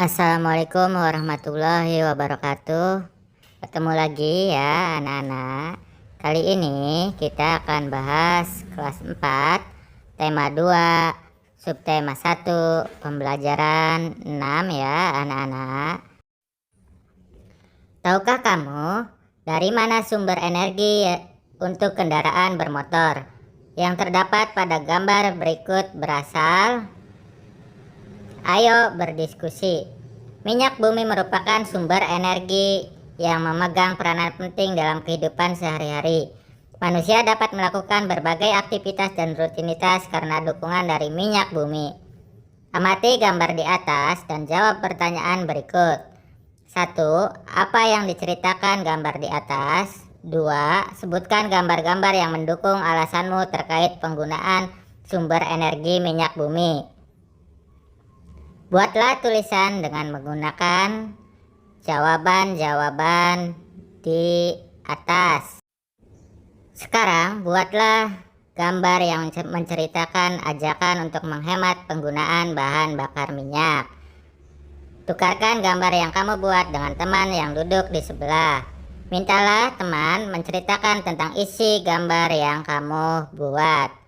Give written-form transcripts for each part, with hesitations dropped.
Assalamualaikum warahmatullahi wabarakatuh. Ketemu lagi ya anak-anak. Kali ini kita akan bahas kelas 4, tema 2, subtema 1, pembelajaran 6 ya anak-anak. Tahukah kamu dari mana sumber energi untuk kendaraan bermotor yang terdapat pada gambar berikut berasal? Ayo berdiskusi. Minyak bumi merupakan sumber energi yang memegang peranan penting dalam kehidupan sehari-hari. Manusia dapat melakukan berbagai aktivitas dan rutinitas karena dukungan dari minyak bumi. Amati gambar di atas dan jawab pertanyaan berikut. 1. Apa yang diceritakan gambar di atas? 2. Sebutkan gambar-gambar yang mendukung alasanmu terkait penggunaan sumber energi minyak bumi. Buatlah tulisan dengan menggunakan jawaban-jawaban di atas. Sekarang buatlah gambar yang menceritakan ajakan untuk menghemat penggunaan bahan bakar minyak. Tukarkan gambar yang kamu buat dengan teman yang duduk di sebelah. Mintalah teman menceritakan tentang isi gambar yang kamu buat.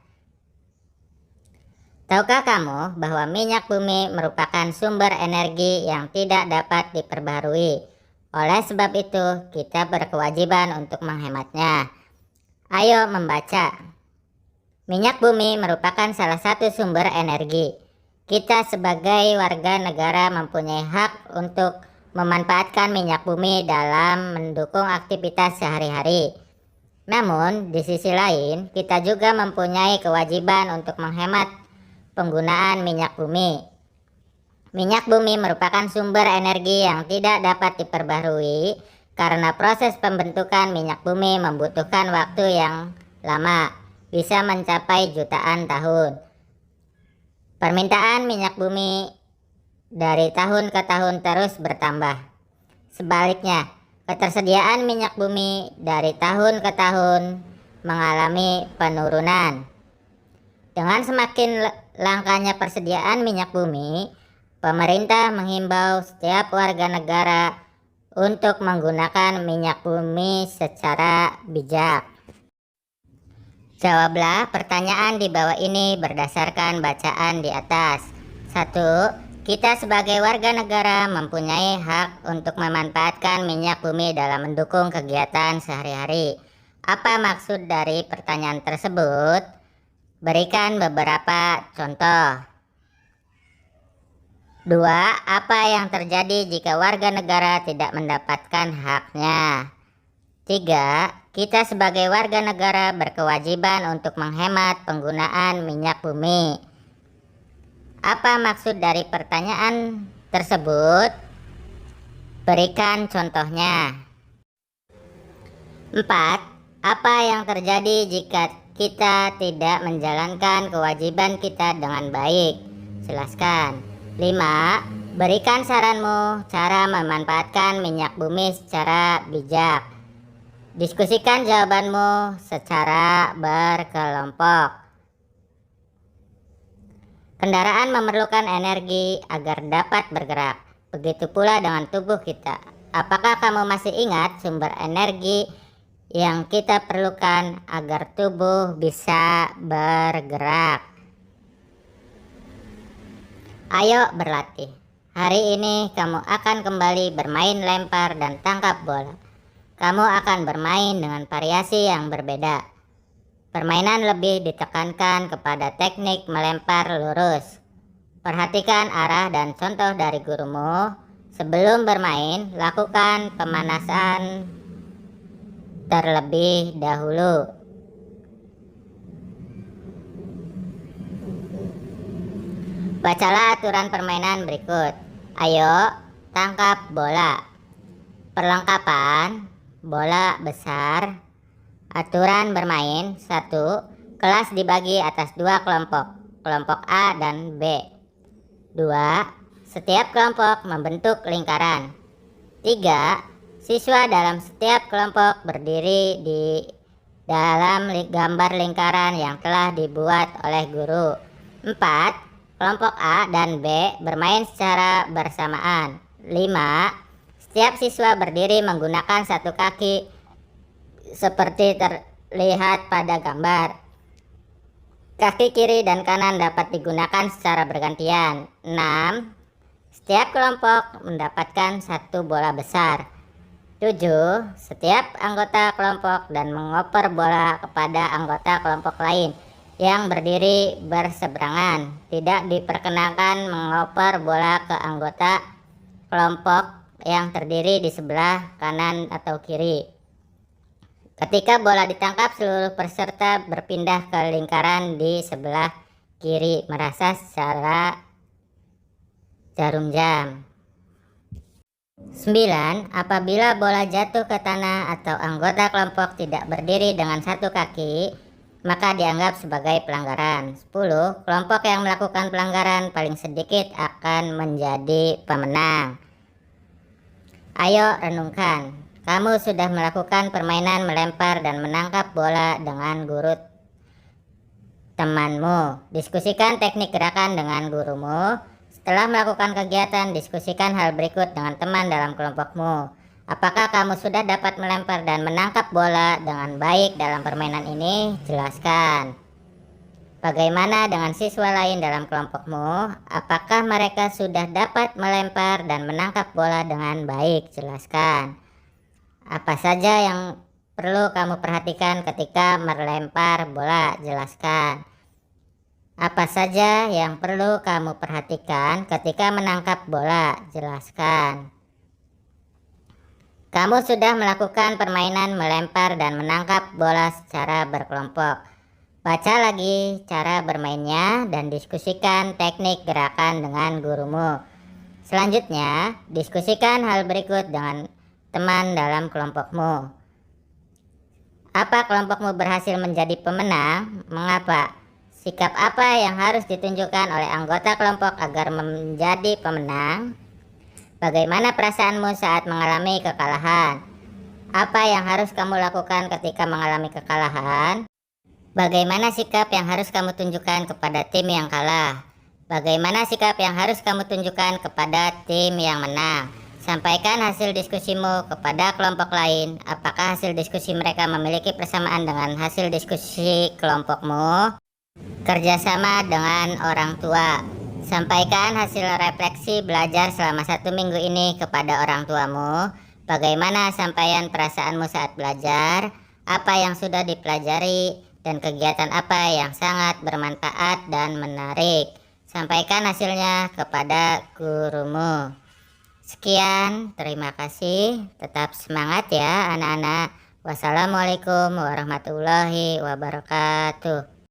Tahukah kamu bahwa minyak bumi merupakan sumber energi yang tidak dapat diperbarui? Oleh sebab itu, kita berkewajiban untuk menghematnya. Ayo membaca. Minyak bumi merupakan salah satu sumber energi. Kita sebagai warga negara mempunyai hak untuk memanfaatkan minyak bumi dalam mendukung aktivitas sehari-hari. Namun, di sisi lain, kita juga mempunyai kewajiban untuk menghemat penggunaan minyak bumi. Minyak bumi merupakan sumber energi yang tidak dapat diperbarui karena proses pembentukan minyak bumi membutuhkan waktu yang lama, bisa mencapai jutaan tahun. Permintaan minyak bumi dari tahun ke tahun terus bertambah. Sebaliknya, ketersediaan minyak bumi dari tahun ke tahun mengalami penurunan. Dengan semakin langkanya persediaan minyak bumi, pemerintah menghimbau setiap warga negara untuk menggunakan minyak bumi secara bijak. Jawablah pertanyaan di bawah ini berdasarkan bacaan di atas. 1. Kita sebagai warga negara mempunyai hak untuk memanfaatkan minyak bumi dalam mendukung kegiatan sehari-hari. Apa maksud dari pertanyaan tersebut? Berikan beberapa contoh. 2. Apa yang terjadi jika warga negara tidak mendapatkan haknya? 3. Kita sebagai warga negara berkewajiban untuk menghemat penggunaan minyak bumi. Apa maksud dari pertanyaan tersebut? Berikan contohnya. 4. Apa yang terjadi jika kita tidak menjalankan kewajiban kita dengan baik? Jelaskan. 5. Berikan saranmu cara memanfaatkan minyak bumi secara bijak. Diskusikan jawabanmu secara berkelompok. Kendaraan memerlukan energi agar dapat bergerak. Begitu pula dengan tubuh kita. Apakah kamu masih ingat sumber energi yang kita perlukan agar tubuh bisa bergerak? Ayo berlatih. Hari ini kamu akan kembali bermain lempar dan tangkap bola. Kamu akan bermain dengan variasi yang berbeda. Permainan lebih ditekankan kepada teknik melempar lurus. Perhatikan arah dan contoh dari gurumu. Sebelum bermain, lakukan pemanasan terlebih dahulu. Bacalah aturan permainan berikut. Ayo, tangkap bola. Perlengkapan, bola besar. Aturan bermain. 1. Kelas dibagi atas 2 kelompok, kelompok A dan B. 2. Setiap kelompok membentuk lingkaran. 3. Siswa dalam setiap kelompok berdiri di dalam gambar lingkaran yang telah dibuat oleh guru. 4. kelompok A dan B bermain secara bersamaan. 5. Setiap siswa berdiri menggunakan satu kaki seperti terlihat pada gambar. Kaki kiri dan kanan dapat digunakan secara bergantian. 6. Setiap kelompok mendapatkan satu bola besar. 7. Setiap anggota kelompok dan mengoper bola kepada anggota kelompok lain yang berdiri berseberangan. Tidak diperkenankan mengoper bola ke anggota kelompok yang terdiri di sebelah kanan atau kiri. Ketika bola ditangkap, seluruh peserta berpindah ke lingkaran di sebelah kiri merasa secara jarum jam. 9. Apabila bola jatuh ke tanah atau anggota kelompok tidak berdiri dengan satu kaki, maka dianggap sebagai pelanggaran. 10. Kelompok yang melakukan pelanggaran paling sedikit akan menjadi pemenang. Ayo renungkan, kamu sudah melakukan permainan melempar dan menangkap bola dengan guru temanmu. Diskusikan teknik gerakan dengan gurumu. Setelah melakukan kegiatan, diskusikan hal berikut dengan teman dalam kelompokmu. Apakah kamu sudah dapat melempar dan menangkap bola dengan baik dalam permainan ini? Jelaskan. Bagaimana dengan siswa lain dalam kelompokmu? Apakah mereka sudah dapat melempar dan menangkap bola dengan baik? Jelaskan. Apa saja yang perlu kamu perhatikan ketika melempar bola? Jelaskan. Apa saja yang perlu kamu perhatikan ketika menangkap bola? Jelaskan. Kamu sudah melakukan permainan melempar dan menangkap bola secara berkelompok. Baca lagi cara bermainnya dan diskusikan teknik gerakan dengan gurumu. Selanjutnya, diskusikan hal berikut dengan teman dalam kelompokmu. Apa kelompokmu berhasil menjadi pemenang? Mengapa? Sikap apa yang harus ditunjukkan oleh anggota kelompok agar menjadi pemenang? Bagaimana perasaanmu saat mengalami kekalahan? Apa yang harus kamu lakukan ketika mengalami kekalahan? Bagaimana sikap yang harus kamu tunjukkan kepada tim yang kalah? Bagaimana sikap yang harus kamu tunjukkan kepada tim yang menang? Sampaikan hasil diskusimu kepada kelompok lain. Apakah hasil diskusi mereka memiliki persamaan dengan hasil diskusi kelompokmu? Kerjasama dengan orang tua. Sampaikan hasil refleksi belajar selama 1 minggu ini kepada orang tuamu. Bagaimana sampaian perasaanmu saat belajar? Apa yang sudah dipelajari? Dan kegiatan apa yang sangat bermanfaat dan menarik? Sampaikan hasilnya kepada gurumu. Sekian, terima kasih. Tetap semangat ya anak-anak. Wassalamualaikum warahmatullahi wabarakatuh.